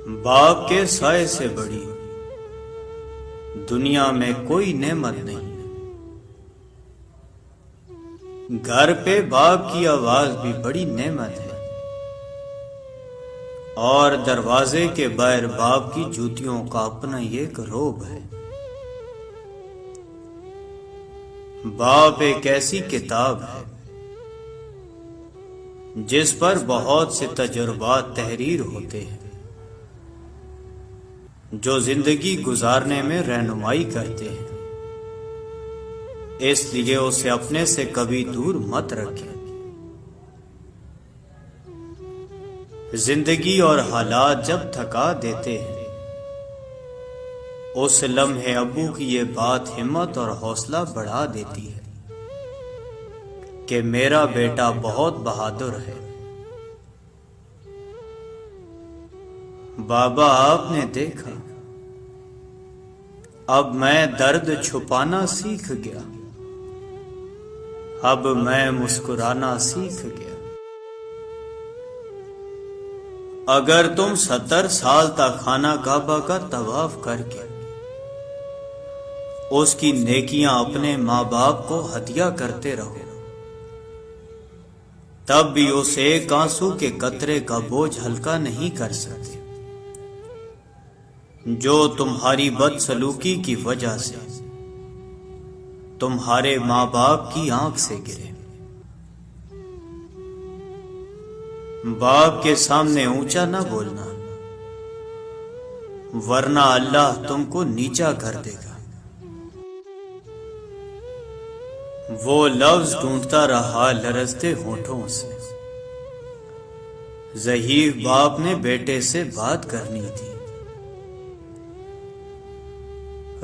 باپ کے سائے سے بڑی دنیا میں کوئی نعمت نہیں۔ گھر پہ باپ کی آواز بھی بڑی نعمت ہے، اور دروازے کے باہر باپ کی جوتیوں کا اپنا ایک روب ہے۔ باپ ایک ایسی کتاب ہے جس پر بہت سے تجربات تحریر ہوتے ہیں، جو زندگی گزارنے میں رہنمائی کرتے ہیں۔ اس لیے اسے اپنے سے کبھی دور مت رکھیں۔ زندگی اور حالات جب تھکا دیتے ہیں، اس لمحے ابو کی یہ بات ہمت اور حوصلہ بڑھا دیتی ہے کہ میرا بیٹا بہت بہادر ہے۔ بابا، آپ نے دیکھا، اب میں درد چھپانا سیکھ گیا، اب میں مسکرانا سیکھ گیا۔ اگر تم 70 سال تک خانہ کعبہ کا طواف کر کے اس کی نیکیاں اپنے ماں باپ کو ہدیہ کرتے رہو، تب بھی اس ایک آنسو کے قطرے کا بوجھ ہلکا نہیں کر سکتے جو تمہاری بدسلوکی کی وجہ سے تمہارے ماں باپ کی آنکھ سے گرے۔ باپ کے سامنے اونچا نہ بولنا، ورنہ اللہ تم کو نیچا کر دے گا۔ وہ لفظ ڈھونڈتا رہا لرزتے ہونٹوں سے۔ ضعیف باپ نے بیٹے سے بات کرنی تھی۔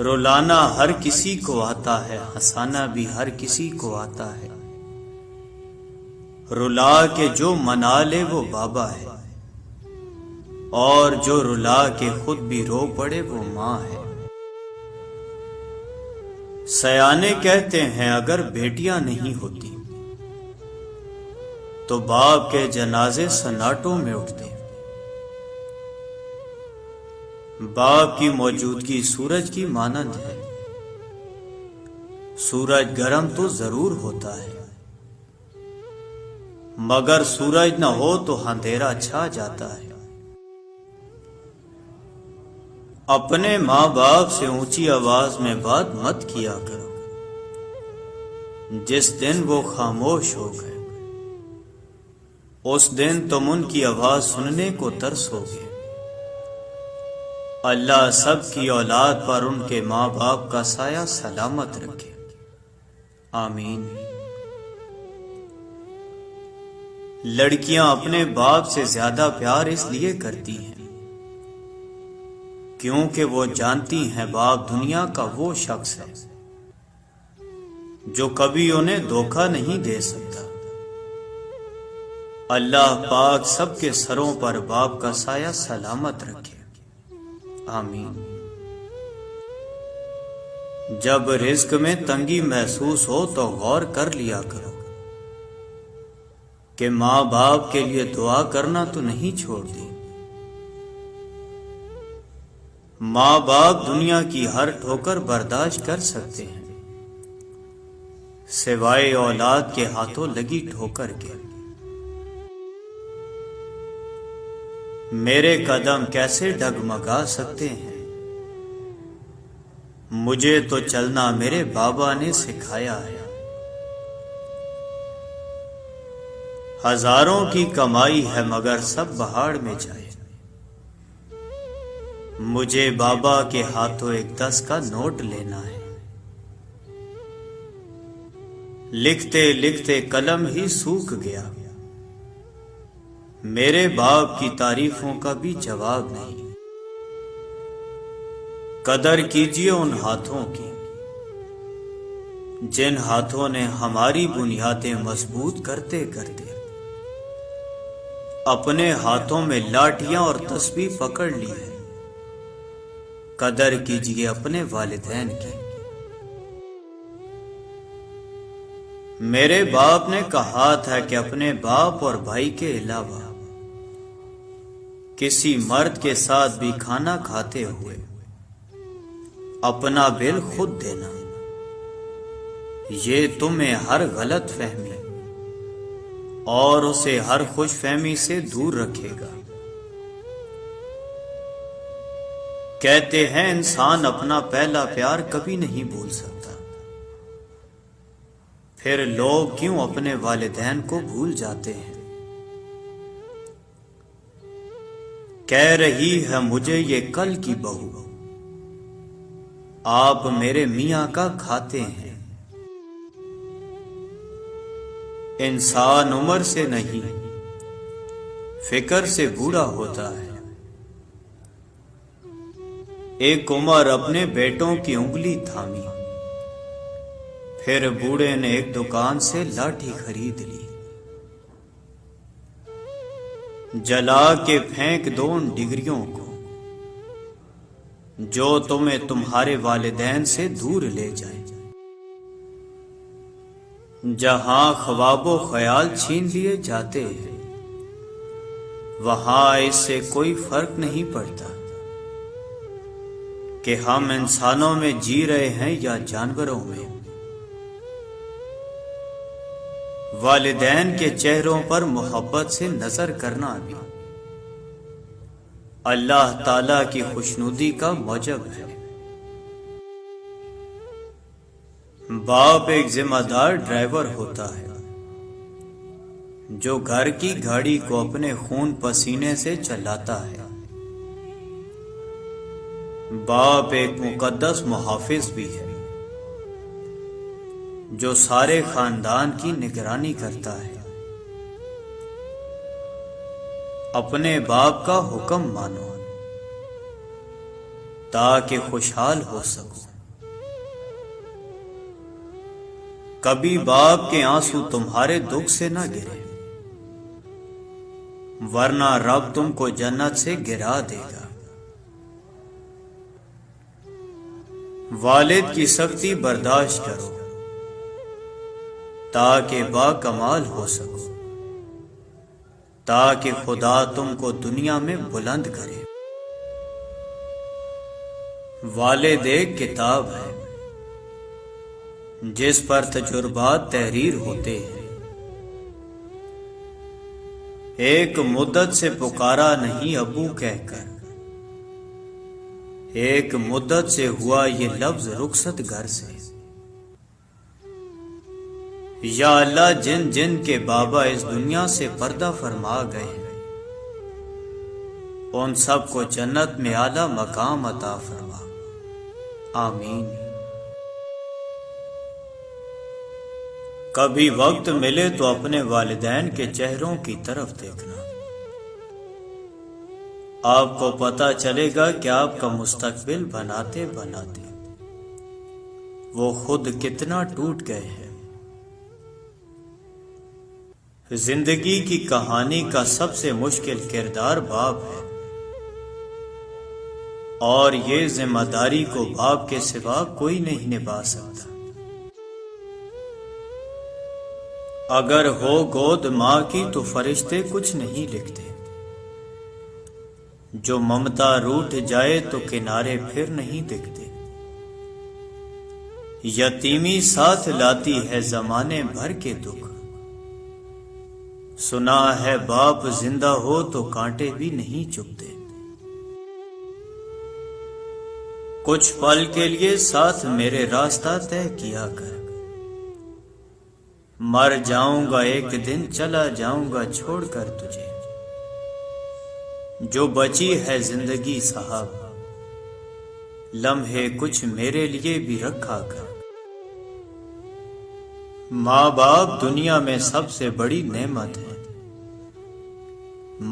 رلانا ہر کسی کو آتا ہے، ہنسانا بھی ہر کسی کو آتا ہے۔ رلا کے جو منا لے وہ بابا ہے، اور جو رلا کے خود بھی رو پڑے وہ ماں ہے۔ سیانے کہتے ہیں اگر بیٹیاں نہیں ہوتی تو باپ کے جنازے سناٹوں میں اٹھتے۔ باپ کی موجودگی سورج کی مانند ہے۔ سورج گرم تو ضرور ہوتا ہے، مگر سورج نہ ہو تو اندھیرا چھا جاتا ہے۔ اپنے ماں باپ سے اونچی آواز میں بات مت کیا کرو۔ جس دن وہ خاموش ہو گئے، اس دن تم ان کی آواز سننے کو ترسو گے۔ اللہ سب کی اولاد پر ان کے ماں باپ کا سایہ سلامت رکھے، آمین۔ لڑکیاں اپنے باپ سے زیادہ پیار اس لیے کرتی ہیں کیونکہ وہ جانتی ہیں باپ دنیا کا وہ شخص ہے جو کبھی انہیں دھوکہ نہیں دے سکتا۔ اللہ پاک سب کے سروں پر باپ کا سایہ سلامت رکھے، آمین۔ جب رزق میں تنگی محسوس ہو تو غور کر لیا کرو کہ ماں باپ کے لیے دعا کرنا تو نہیں چھوڑ دی۔ ماں باپ دنیا کی ہر ٹھوکر برداشت کر سکتے ہیں سوائے اولاد کے ہاتھوں لگی ٹھوکر کے۔ میرے قدم کیسے ڈگمگا سکتے ہیں، مجھے تو چلنا میرے بابا نے سکھایا ہے۔ ہزاروں کی کمائی ہے مگر سب بہاڑ میں جائے، مجھے بابا کے ہاتھوں ایک 10 کا نوٹ لینا ہے۔ لکھتے لکھتے قلم ہی سوکھ گیا، میرے باپ کی تعریفوں کا بھی جواب نہیں۔ قدر کیجیے ان ہاتھوں کی جن ہاتھوں نے ہماری بنیادیں مضبوط کرتے کرتے اپنے ہاتھوں میں لاٹھیاں اور تسبیح پکڑ لی ہے۔ قدر کیجیے اپنے والدین کی۔ میرے باپ نے کہا تھا کہ اپنے باپ اور بھائی کے علاوہ کسی مرد کے ساتھ بھی کھانا کھاتے ہوئے اپنا بل خود دینا، یہ تمہیں ہر غلط فہمی اور اسے ہر خوش فہمی سے دور رکھے گا۔ کہتے ہیں انسان اپنا پہلا پیار کبھی نہیں بھول سکتا، پھر لوگ کیوں اپنے والدین کو بھول جاتے ہیں؟ کہہ رہی ہے مجھے یہ کل کی بہو، آپ میرے میاں کا کھاتے ہیں۔ انسان عمر سے نہیں فکر سے بوڑھا ہوتا ہے۔ ایک عمر اپنے بیٹوں کی انگلی تھامی، پھر بوڑھے نے ایک دکان سے لاٹھی خرید لی۔ جلا کے پھینک دو ان ڈگریوں کو جو تمہیں تمہارے والدین سے دور لے جائیں۔ جہاں خواب و خیال چھین لیے جاتے ہیں وہاں اس سے کوئی فرق نہیں پڑتا کہ ہم انسانوں میں جی رہے ہیں یا جانوروں میں۔ والدین کے چہروں پر محبت سے نظر کرنا بھی اللہ تعالی کی خوشنودی کا موجب ہے۔ باپ ایک ذمہ دار ڈرائیور ہوتا ہے جو گھر کی گاڑی کو اپنے خون پسینے سے چلاتا ہے۔ باپ ایک مقدس محافظ بھی ہے جو سارے خاندان کی نگرانی کرتا ہے۔ اپنے باپ کا حکم مانو تاکہ خوشحال ہو سکو۔ کبھی باپ کے آنسو تمہارے دکھ سے نہ گرے، ورنہ رب تم کو جنت سے گرا دے گا۔ والد کی سختی برداشت کرو تاکہ با کمال ہو سکو، تاکہ خدا تم کو دنیا میں بلند کرے۔ والد ایک کتاب ہے جس پر تجربات تحریر ہوتے ہیں۔ ایک مدت سے پکارا نہیں ابو کہہ کر، ایک مدت سے ہوا یہ لفظ رخصت گھر سے۔ یا اللہ جن جن کے بابا اس دنیا سے پردہ فرما گئے ہیں ان سب کو جنت میں اعلیٰ مقام عطا فرما، آمین۔ کبھی وقت ملے تو اپنے والدین کے چہروں کی طرف دیکھنا، آپ کو پتہ چلے گا کہ آپ کا مستقبل بناتے بناتے وہ خود کتنا ٹوٹ گئے ہیں۔ زندگی کی کہانی کا سب سے مشکل کردار باپ ہے، اور یہ ذمہ داری کو باپ کے سوا کوئی نہیں نبھا سکتا۔ اگر ہو گود ماں کی تو فرشتے کچھ نہیں لکھتے، جو ممتا روٹھ جائے تو کنارے پھر نہیں دکھتے۔ یتیمی ساتھ لاتی ہے زمانے بھر کے دکھ، سنا ہے باپ زندہ ہو تو کانٹے بھی نہیں چبھتے۔ کچھ پل کے لیے ساتھ میرے راستہ طے کیا کر، مر جاؤں گا ایک دن چلا جاؤں گا چھوڑ کر تجھے۔ جو بچی ہے زندگی صاحب لمحے کچھ میرے لیے بھی رکھا کر۔ ماں باپ دنیا میں سب سے بڑی نعمت ہے،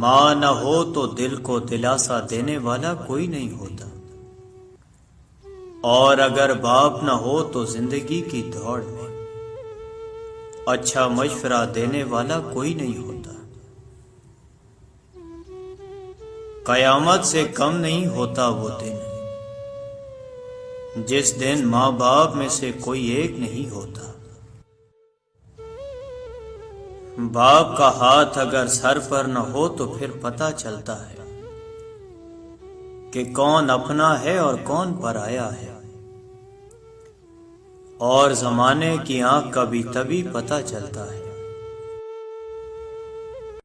ماں نہ ہو تو دل کو دلاسا دینے والا کوئی نہیں ہوتا، اور اگر باپ نہ ہو تو زندگی کی دوڑ میں اچھا مشورہ دینے والا کوئی نہیں ہوتا۔ قیامت سے کم نہیں ہوتا وہ دن جس دن ماں باپ میں سے کوئی ایک نہیں ہوتا۔ باپ کا ہاتھ اگر سر پر نہ ہو تو پھر پتہ چلتا ہے کہ کون اپنا ہے اور کون پرایا ہے، اور زمانے کی آنکھ کا بھی تبھی پتہ چلتا ہے